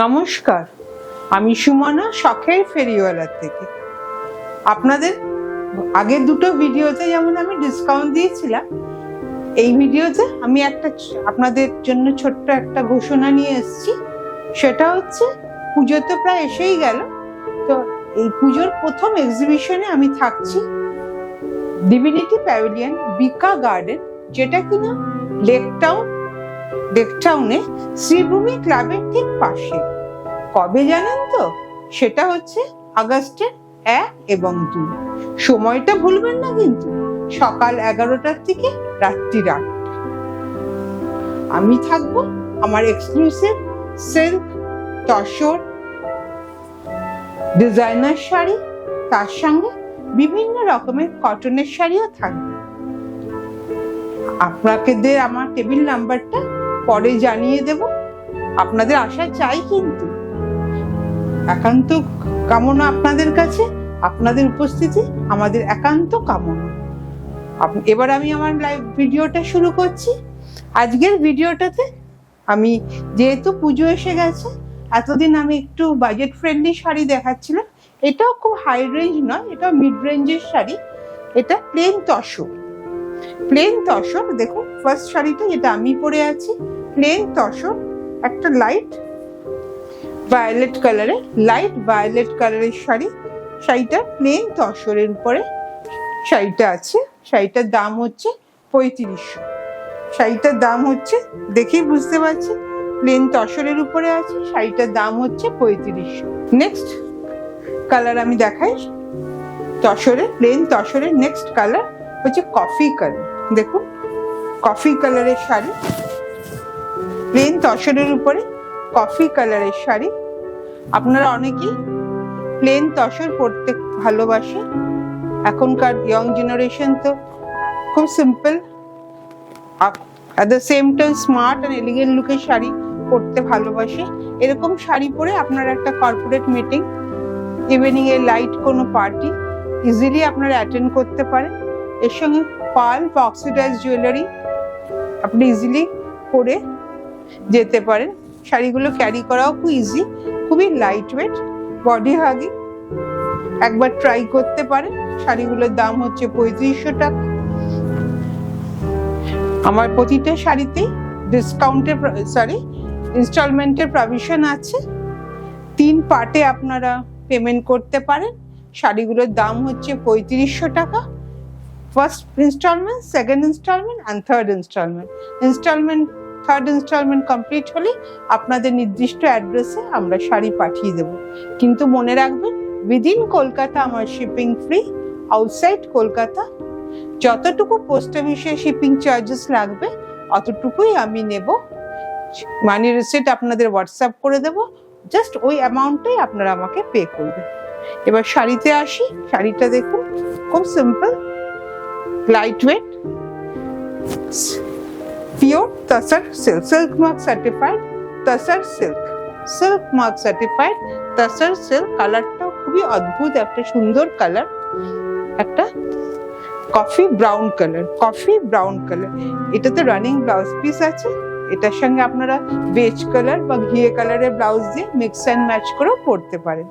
নমস্কার, আমি সুমনা শখের ফেরিওয়ালা থেকে। আপনাদের আগের দুটো ভিডিওতে যেমন আমি ডিসকাউন্ট দিয়েছিলাম, এই ভিডিওতে আমি আপনাদের জন্য ছোট্ট একটা ঘোষণা নিয়ে এসেছি। সেটা হচ্ছে পুজো তো প্রায় এসেই গেল, তো এই পুজোর প্রথম এক্সিবিশনে আমি থাকছি ডিভিনিটি প্যাভিলিয়ন বিকা গার্ডেন, যেটা কিনা লেকটাউনে শ্রীভূমি ক্লাবের ঠিক পাশে। কবে জানেন তো? সেটা হচ্ছে আগস্টের 1 এবং 2। সময়টা ভুলবেন না কিন্তু, সকাল 11টার থেকে রাত্রি 8টা। আমি থাকবো আমার exclusive silk, tussar, designer sari, তার সঙ্গে বিভিন্ন রকমের কটনের শাড়িও থাকবে। আপনাদের আমার টেবিল নাম্বারটা পরে জানিয়ে দেব। আপনাদের আশা চাই কিন্তু, একান্ত কামনা আপনাদের কাছে, আপনাদের উপস্থিতি আমাদের একান্ত কামনা। এবার আমি আমার লাইভ ভিডিওটা শুরু করছি। আজকের ভিডিওটাতে আমি, যেহেতু পুজো এসে গেছে, এতদিন আমি একটু বাজেট ফ্রেন্ডলি শাড়ি দেখাচ্ছিলাম। এটাও খুব হাই রেঞ্জ নয়, এটা মিড রেঞ্জের শাড়ি। এটা প্লেন তসর। দেখুন ফার্স্ট শাড়িটা যেটা আমি পরে আছি, প্লেন তসর, একটা লাইট ভায়োলেট কালারের শাড়িটা প্লেন তসরের উপরে শাড়িটা আছে। শাড়িটার দাম হচ্ছে 3500। শাড়িটার দাম হচ্ছে, দেখেই বুঝতে পারছি, প্লেন তসরের উপরে আছে, শাড়িটার দাম হচ্ছে 3500। নেক্সট কালার আমি দেখাই, প্লেন তসরের নেক্সট কালার হচ্ছে কফি কালার। দেখুন কফি কালারের শাড়ি, প্লেন তসরের উপরে কফি কালারের শাড়ি। আপনারা অনেকেই প্লেন তসর পরতে ভালোবাসে। এখনকার ইয়ং জেনারেশন তো খুব simple, at the same time smart and elegant লুকের শাড়ি পরতে ভালোবাসে। এরকম শাড়ি পরে আপনারা একটা কর্পোরেট মিটিং, ইভিনিং এ লাইট কোনো পার্টি ইজিলি আপনারা অ্যাটেন্ড করতে পারেন। এর সঙ্গে পার্ল বা অক্সিডাইজ জুয়েলারি আপনি ইজিলি পরে যেতে পারেন। শাড়িগুলো ক্যারি করাও খুব ইজি, খুবই লাইট ওয়েট, বডি হাগিং। একবার ট্রাই করতে পারেন। শাড়িগুলোর দাম হচ্ছে 3500 টাকা। আমার প্রতিটা শাড়িতেই ইনস্টলমেন্টের প্রভিশন আছে। 3 পার্টে আপনারা পেমেন্ট করতে পারেন। শাড়িগুলোর দাম হচ্ছে 3500 টাকা। First installment, second installment and third installment. Third installment complete হলে আপনাদের নির্দিষ্ট অ্যাড্রেসে আমরা শাড়ি পাঠিয়ে দেব। কিন্তু মনে রাখবেন, উইদিন কলকাতা আমার শিপিং ফ্রি, আউটসাইড কলকাতা যতটুকু পোস্ট অফিসে শিপিং চার্জেস লাগবে অতটুকুই আমি নেব। মানি রিসিট আপনাদের হোয়াটসঅ্যাপ করে দেব, জাস্ট ওই অ্যামাউন্টটাই আপনারা আমাকে পে করবেন। এবার শাড়িতে আসি। শাড়িটা দেখুন, খুব simple, light weight, pure tussar silk, silk mark certified tussar silk, tussar silk. কালারটাও খুবই অদ্ভুত, একটা সুন্দর কালার, একটা কফি ব্রাউন কালার। এটাতে রানিং ব্লাউজ পিস আছে। এটার সঙ্গে আপনারা বেজ কালার বা ঘিয়ে কালারের ব্লাউজ দিয়ে মিক্স অ্যান্ড ম্যাচ করেও পরতে পারেন।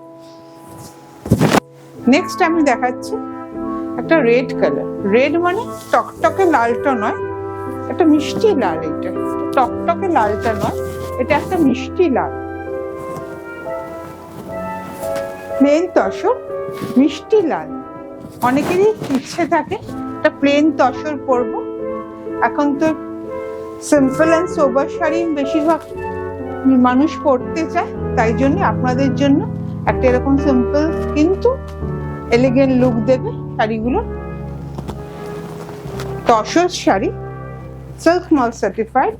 নেক্সট আমি দেখাচ্ছি একটা রেড কালার। রেড মানে টকটকে লালটা নয়, একটা মিষ্টি লাল। এটা টকটকে লালটা নয়, এটা একটা মিষ্টি লাল। প্লেন তসর, মিষ্টি লাল। অনেকেরই ইচ্ছে থাকে একটা প্লেন তসর পরবো। এখন তো সিম্পল অ্যান্ড সোবার শাড়ি বেশিরভাগ মানুষ পরতে চায়, তাই জন্য আপনাদের জন্য একটা এরকম সিম্পল কিন্তু এলিগেন্ট লুক দেবে শাড়িগুলো। Tussar sari, silk mark certified,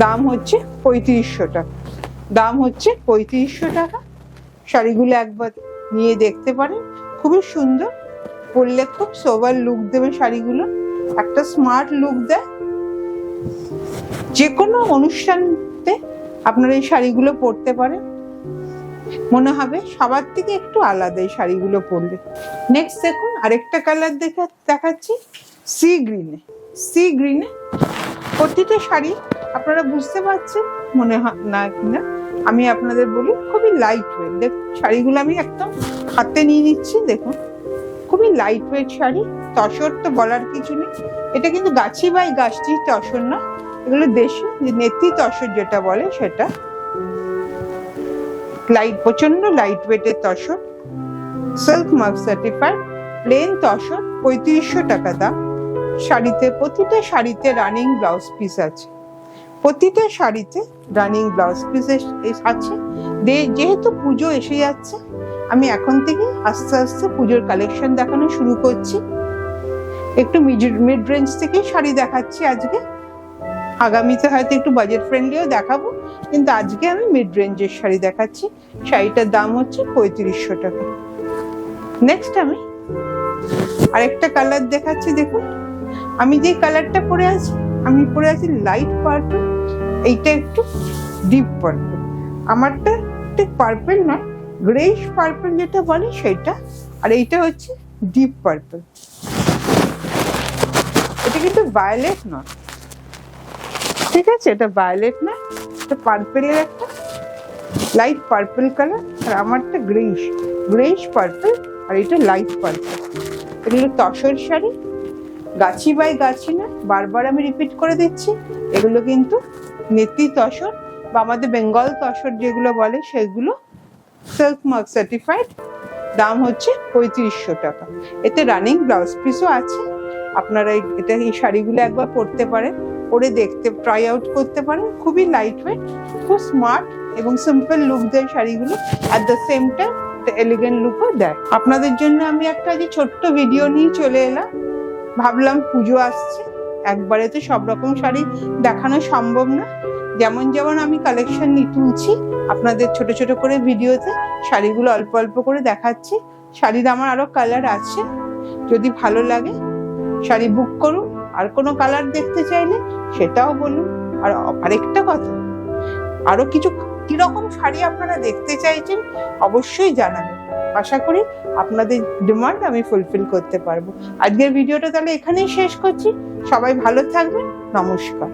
দাম হচ্ছে 3500 টাকা। শাড়িগুলো একবার নিয়ে দেখতে পারেন, খুবই সুন্দর। পরলে খুব সোবার লুক দেবে শাড়িগুলো, একটা স্মার্ট লুক দেয়। যে কোনো অনুষ্ঠানতে আপনারা এই শাড়িগুলো পরতে পারেন, মনে হবে সবার থেকে একটু আলাদা এই শাড়িগুলো পরলে। নেক্সট দেখুন আরেকটা কালার দেখাচ্ছি, সি গ্রিনে। প্রতিটা শাড়ি আপনারা বুঝতে পারছেন মনে হয় না কিনা, আমি আপনাদের বলি খুবই লাইট ওয়েট। দেখুন শাড়িগুলো আমি একদম হাতে নিয়ে নিচ্ছি, দেখুন খুবই লাইট ওয়েট শাড়ি। তসর তো বলার কিছু নেই, এটা কিন্তু গাছি বাই গাছটি তসর না, এগুলো দেশি নেতি তসর যেটা বলে সেটা। লাইট, প্রচন্ড লাইট ওয়েটের tussar, silk mark certified, plain tussar, 3500 টাকা দাম। শাড়িতে, প্রতিটা শাড়িতে রানিং ব্লাউজ পিস আছে, প্রতিটা শাড়িতে রানিং ব্লাউজ পিস আছে। যেহেতু পুজো এসে যাচ্ছে, আমি এখন থেকে আস্তে আস্তে পুজোর কালেকশন দেখানো শুরু করছি। একটু মিড রেঞ্জ থেকে শাড়ি দেখাচ্ছি আজকে, আগামীতে হয়তো একটু বাজেট ফ্রেন্ডলিও দেখাবো, কিন্তু আজকে আমি মিড রেঞ্জের শাড়ি দেখাচ্ছি। শাড়িটার দাম হচ্ছে 3500 টাকা। নেক্সট আমি আরেকটা কালার দেখাচ্ছি। দেখুন আমি যে কালারটা পরে আছি, আমি পরে আছি লাইট পার্পল, এইটা একটু ডিপ পার্পল। আমারটা ঠিক পার্পল নয়, গ্রেইশ পার্পল যেটা বলে সেটা, আর এইটা হচ্ছে ডিপ পার্পল। এটা কিন্তু ভায়োলেট নয়, ঠিক আছে, এটা ভায়োলেট না, এটা পার্পেলের একটা লাইট পার্পল কালার। আর আমারটা গ্রেইশ পার্পল, আর এটা লাইট পার্পল। এগুলো তসর শাড়ি, গাছি বাই গাছি না, বারবার আমি রিপিট করে দিচ্ছি, এগুলো কিন্তু নেতি তসর বা আমাদের বেঙ্গল তসর যেগুলো বলে সেগুলো, সিল্ক মার্ক সার্টিফাইড। দাম হচ্ছে 3500 টাকা। এতে রানিং ব্লাউজ পিসও আছে। আপনারা এই শাড়িগুলো একবার পরতে পারেন, পরে দেখতে, ট্রাই আউট করতে পারেন। খুবই লাইট ওয়েট, খুব স্মার্ট এবং সিম্পল লুক দেয় শাড়িগুলো, অ্যাট দ্য সেম টাইম একটা এলিগেন্ট লুকও দেয়। আপনাদের জন্য আমি একটা যে ছোট্ট ভিডিও নিয়ে চলে এলাম। ভাবলাম পুজো আসছে, একবারে তো সব রকম শাড়ি দেখানো সম্ভব না। যেমন যেমন আমি কালেকশন নিয়ে তুলছি, আপনাদের ছোট ছোট করে ভিডিওতে শাড়িগুলো অল্প অল্প করে দেখাচ্ছি। শাড়ির আমার আরো কালার আছে, যদি ভালো লাগে শাড়ি বুক করুন। আর কোনো কালার দেখতে চাইলে সেটাও বলুন। আর আরেকটা কথা, আরো কিছু কিরকম শাড়ি আপনারা দেখতে চাইছেন অবশ্যই জানাবেন। আশা করি আপনাদের ডিমান্ড আমি ফুলফিল করতে পারবো। আজকের ভিডিওটা তাহলে এখানেই শেষ করছি। সবাই ভালো থাকবেন, নমস্কার।